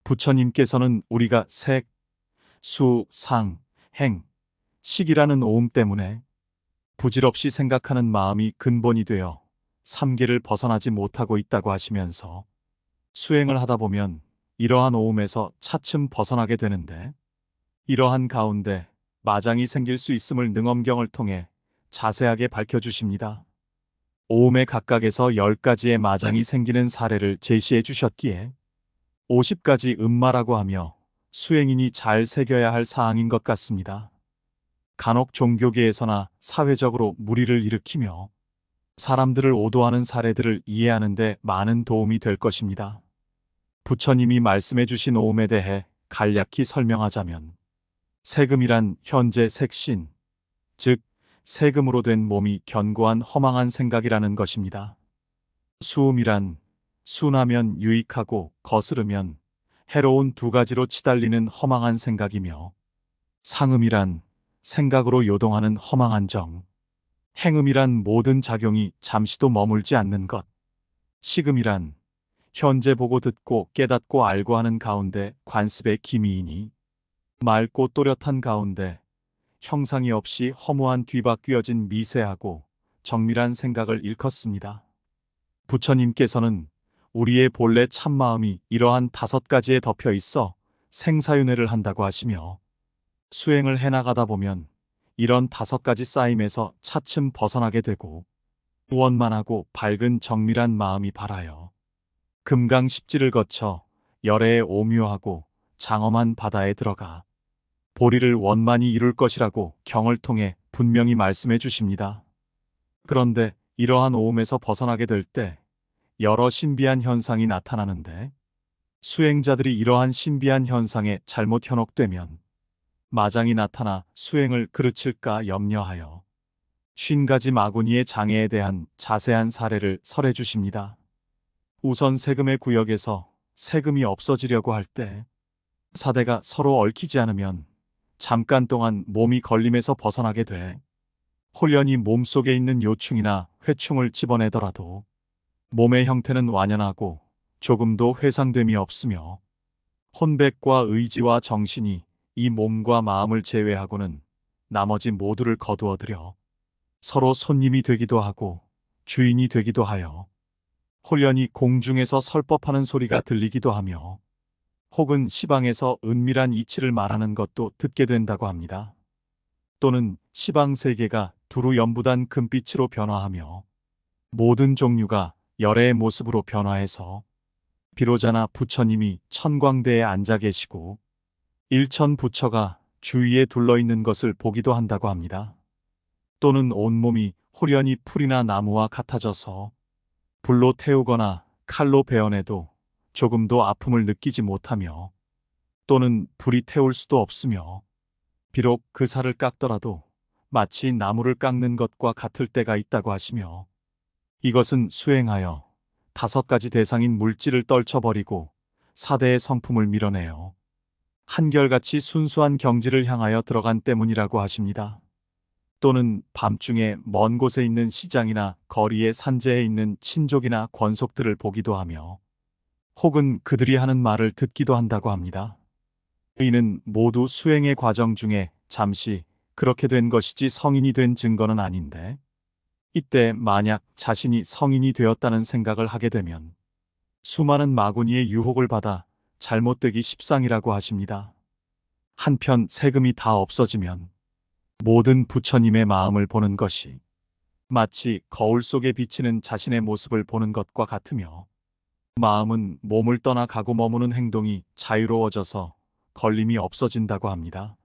부처님께서는 우리가 색, 수, 상, 행, 식이라는 오음 때문에 부질없이 생각하는 마음이 근본이 되어 삼계를 벗어나지 못하고 있다고 하시면서 수행을 하다 보면 이러한 오음에서 차츰 벗어나게 되는데, 이러한 가운데 마장이 생길 수 있음을 능엄경을 통해 자세하게 밝혀주십니다. 오음의 각각에서 10가지의 마장이 생기는 사례를 제시해 주셨기에 50가지 음마라고 하며 수행인이 잘 새겨야 할 사항인 것 같습니다. 간혹 종교계에서나 사회적으로 무리를 일으키며 사람들을 오도하는 사례들을 이해하는 데 많은 도움이 될 것입니다. 부처님이 말씀해 주신 오음에 대해 간략히 설명하자면, 세금이란 현재 색신, 즉 세금으로 된 몸이 견고한 허망한 생각이라는 것입니다. 수음이란 순하면 유익하고 거스르면 해로운 두 가지로 치달리는 허망한 생각이며, 상음이란 생각으로 요동하는 허망한 정, 행음이란 모든 작용이 잠시도 머물지 않는 것, 식음이란 현재 보고 듣고 깨닫고 알고 하는 가운데 관습의 기미이니 맑고 또렷한 가운데 형상이 없이 허무한 뒤바뀌어진 미세하고 정밀한 생각을 일컫습니다. 부처님께서는 우리의 본래 참마음이 이러한 5가지에 덮여 있어 생사윤회를 한다고 하시며, 수행을 해나가다 보면 이런 5가지 쌓임에서 차츰 벗어나게 되고 원만하고 밝은 정밀한 마음이 발하여 금강십지를 거쳐 열애의 오묘하고 장엄한 바다에 들어가 보리를 원만히 이룰 것이라고 경을 통해 분명히 말씀해 주십니다. 그런데 이러한 오음에서 벗어나게 될 때 여러 신비한 현상이 나타나는데, 수행자들이 이러한 신비한 현상에 잘못 현혹되면 마장이 나타나 수행을 그르칠까 염려하여 50가지 마구니의 장애에 대한 자세한 사례를 설해 주십니다. 우선 세금의 구역에서 세금이 없어지려고 할 때 사대가 서로 얽히지 않으면 잠깐 동안 몸이 걸림에서 벗어나게 돼 홀연히 몸속에 있는 요충이나 회충을 집어내더라도 몸의 형태는 완연하고 조금도 회상됨이 없으며, 혼백과 의지와 정신이 이 몸과 마음을 제외하고는 나머지 모두를 거두어들여 서로 손님이 되기도 하고 주인이 되기도 하여 홀연히 공중에서 설법하는 소리가 들리기도 하며, 혹은 시방에서 은밀한 이치를 말하는 것도 듣게 된다고 합니다. 또는 시방 세계가 두루 연부단 금빛으로 변화하며 모든 종류가 열애의 모습으로 변화해서 비로자나 부처님이 천광대에 앉아 계시고 일천 부처가 주위에 둘러있는 것을 보기도 한다고 합니다. 또는 온몸이 홀연히 풀이나 나무와 같아져서 불로 태우거나 칼로 베어내도 조금도 아픔을 느끼지 못하며, 또는 불이 태울 수도 없으며 비록 그 살을 깎더라도 마치 나무를 깎는 것과 같을 때가 있다고 하시며, 이것은 수행하여 5가지 대상인 물질을 떨쳐버리고 사대의 성품을 밀어내어 한결같이 순수한 경지를 향하여 들어간 때문이라고 하십니다. 또는 밤중에 먼 곳에 있는 시장이나 거리의 산재에 있는 친족이나 권속들을 보기도 하며, 혹은 그들이 하는 말을 듣기도 한다고 합니다. 이는 모두 수행의 과정 중에 잠시 그렇게 된 것이지 성인이 된 증거는 아닌데, 이때 만약 자신이 성인이 되었다는 생각을 하게 되면 수많은 마구니의 유혹을 받아 잘못되기 십상이라고 하십니다. 한편 세금이 다 없어지면 모든 부처님의 마음을 보는 것이 마치 거울 속에 비치는 자신의 모습을 보는 것과 같으며, 마음은 몸을 떠나 가고 머무는 행동이 자유로워져서 걸림이 없어진다고 합니다.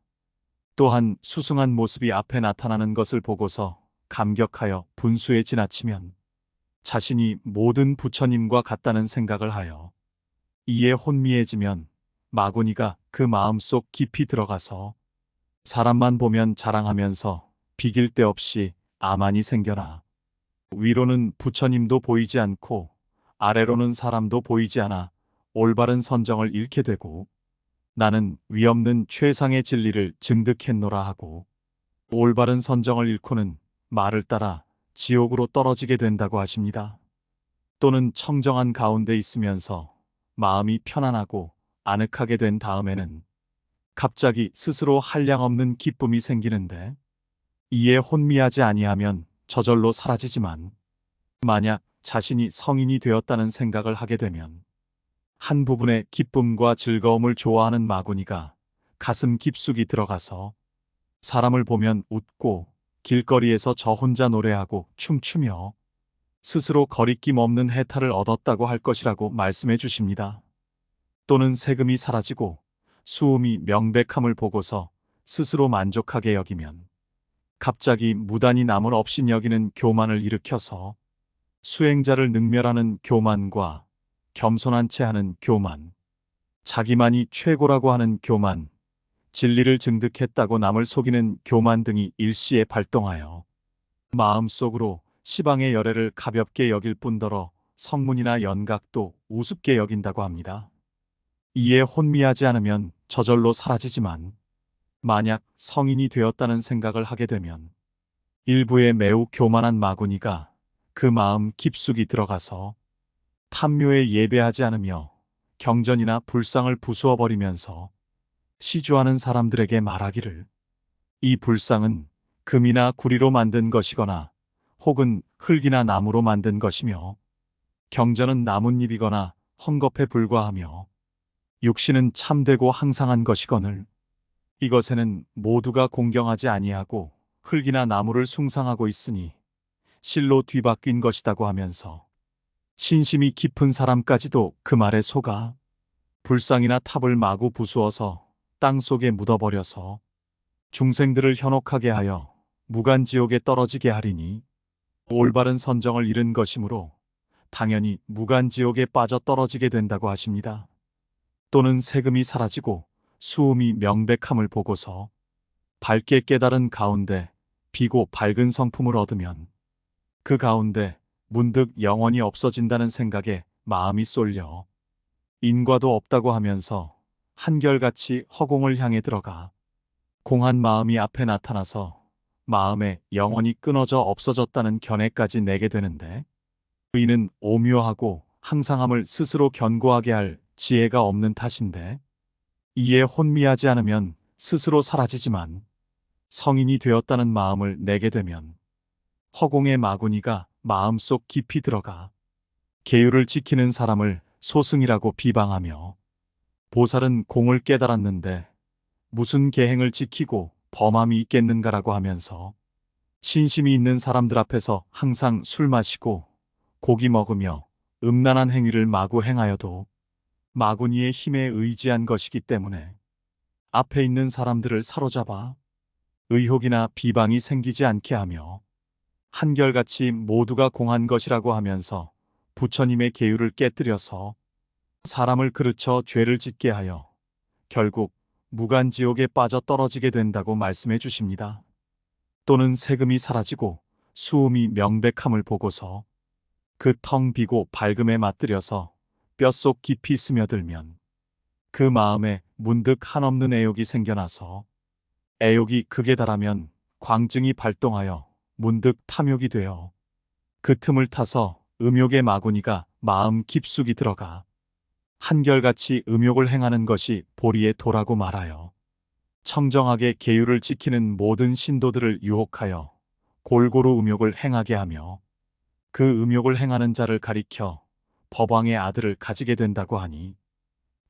또한 수승한 모습이 앞에 나타나는 것을 보고서 감격하여 분수에 지나치면 자신이 모든 부처님과 같다는 생각을 하여 이에 혼미해지면 마구니가 그 마음속 깊이 들어가서 사람만 보면 자랑하면서 비길 데 없이 아만이 생겨나 위로는 부처님도 보이지 않고 아래로는 사람도 보이지 않아 올바른 선정을 잃게 되고, 나는 위없는 최상의 진리를 증득했노라 하고 올바른 선정을 잃고는 말을 따라 지옥으로 떨어지게 된다고 하십니다. 또는 청정한 가운데 있으면서 마음이 편안하고 아늑하게 된 다음에는 갑자기 스스로 한량없는 기쁨이 생기는데, 이에 혼미하지 아니하면 저절로 사라지지만 만약 자신이 성인이 되었다는 생각을 하게 되면 한 부분의 기쁨과 즐거움을 좋아하는 마구니가 가슴 깊숙이 들어가서 사람을 보면 웃고 길거리에서 저 혼자 노래하고 춤추며 스스로 거리낌 없는 해탈을 얻었다고 할 것이라고 말씀해 주십니다. 또는 세금이 사라지고 수음이 명백함을 보고서 스스로 만족하게 여기면 갑자기 무단히 남을 없인 여기는 교만을 일으켜서 수행자를 능멸하는 교만과 겸손한 채 하는 교만, 자기만이 최고라고 하는 교만, 진리를 증득했다고 남을 속이는 교만 등이 일시에 발동하여 마음속으로 시방의 열애를 가볍게 여길 뿐더러 성문이나 연각도 우습게 여긴다고 합니다. 이에 혼미하지 않으면 저절로 사라지지만 만약 성인이 되었다는 생각을 하게 되면 일부의 매우 교만한 마구니가 그 마음 깊숙이 들어가서 탐묘에 예배하지 않으며 경전이나 불상을 부수어 버리면서 시주하는 사람들에게 말하기를 이 불상은 금이나 구리로 만든 것이거나 혹은 흙이나 나무로 만든 것이며 경전은 나뭇잎이거나 헝겊에 불과하며 육신은 참되고 항상한 것이거늘 이것에는 모두가 공경하지 아니하고 흙이나 나무를 숭상하고 있으니 실로 뒤바뀐 것이다고 하면서 신심이 깊은 사람까지도 그 말에 속아 불상이나 탑을 마구 부수어서 땅 속에 묻어버려서 중생들을 현혹하게 하여 무간지옥에 떨어지게 하리니 올바른 선정을 잃은 것이므로 당연히 무간지옥에 빠져 떨어지게 된다고 하십니다. 또는 세금이 사라지고 수음이 명백함을 보고서 밝게 깨달은 가운데 비고 밝은 성품을 얻으면 그 가운데 문득 영원히 없어진다는 생각에 마음이 쏠려 인과도 없다고 하면서 한결같이 허공을 향해 들어가 공한 마음이 앞에 나타나서 마음에 영원히 끊어져 없어졌다는 견해까지 내게 되는데 이는 오묘하고 항상함을 스스로 견고하게 할 지혜가 없는 탓인데 이에 혼미하지 않으면 스스로 사라지지만 성인이 되었다는 마음을 내게 되면 허공의 마구니가 마음속 깊이 들어가 계율을 지키는 사람을 소승이라고 비방하며 보살은 공을 깨달았는데 무슨 계행을 지키고 범함이 있겠는가라고 하면서 신심이 있는 사람들 앞에서 항상 술 마시고 고기 먹으며 음란한 행위를 마구 행하여도 마구니의 힘에 의지한 것이기 때문에 앞에 있는 사람들을 사로잡아 의혹이나 비방이 생기지 않게 하며 한결같이 모두가 공한 것이라고 하면서 부처님의 계율을 깨뜨려서 사람을 그르쳐 죄를 짓게 하여 결국 무간지옥에 빠져 떨어지게 된다고 말씀해 주십니다. 또는 세금이 사라지고 수음이 명백함을 보고서 그 텅 비고 밝음에 맞들여서 뼛속 깊이 스며들면 그 마음에 문득 한없는 애욕이 생겨나서 애욕이 극에 달하면 광증이 발동하여 문득 탐욕이 되어 그 틈을 타서 음욕의 마구니가 마음 깊숙이 들어가 한결같이 음욕을 행하는 것이 보리의 도라고 말하여 청정하게 계율을 지키는 모든 신도들을 유혹하여 골고루 음욕을 행하게 하며 그 음욕을 행하는 자를 가리켜 법왕의 아들을 가지게 된다고 하니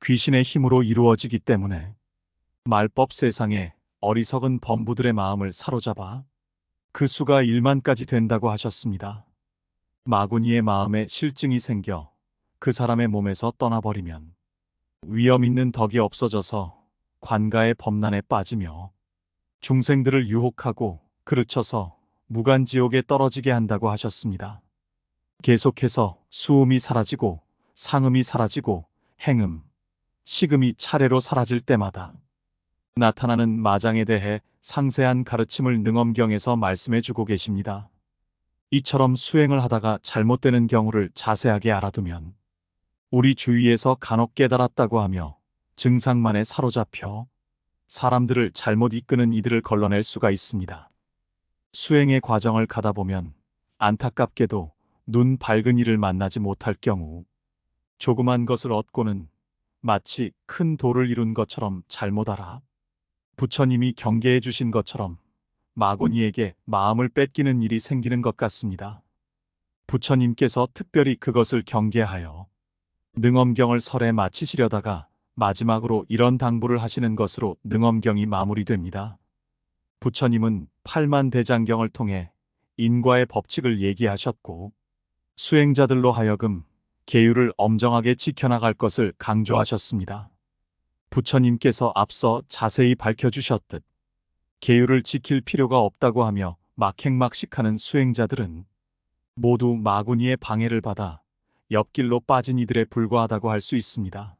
귀신의 힘으로 이루어지기 때문에 말법 세상에 어리석은 범부들의 마음을 사로잡아 그 수가 1만까지 된다고 하셨습니다. 마구니의 마음에 실증이 생겨 그 사람의 몸에서 떠나버리면 위험 있는 덕이 없어져서 관가의 범난에 빠지며 중생들을 유혹하고 그르쳐서 무간지옥에 떨어지게 한다고 하셨습니다. 계속해서 수음이 사라지고 상음이 사라지고 행음, 식음이 차례로 사라질 때마다 나타나는 마장에 대해 상세한 가르침을 능엄경에서 말씀해 주고 계십니다. 이처럼 수행을 하다가 잘못되는 경우를 자세하게 알아두면 우리 주위에서 간혹 깨달았다고 하며 증상만에 사로잡혀 사람들을 잘못 이끄는 이들을 걸러낼 수가 있습니다. 수행의 과정을 가다 보면 안타깝게도 눈 밝은 이를 만나지 못할 경우 조그만 것을 얻고는 마치 큰 돌을 이룬 것처럼 잘못 알아. 부처님이 경계해 주신 것처럼 마구니에게 마음을 뺏기는 일이 생기는 것 같습니다. 부처님께서 특별히 그것을 경계하여 능엄경을 설에 마치시려다가 마지막으로 이런 당부를 하시는 것으로 능엄경이 마무리됩니다. 부처님은 팔만대장경을 통해 인과의 법칙을 얘기하셨고 수행자들로 하여금 계율을 엄정하게 지켜나갈 것을 강조하셨습니다. 부처님께서 앞서 자세히 밝혀주셨듯 계율을 지킬 필요가 없다고 하며 막행막식하는 수행자들은 모두 마구니의 방해를 받아 옆길로 빠진 이들에 불과하다고 할 수 있습니다.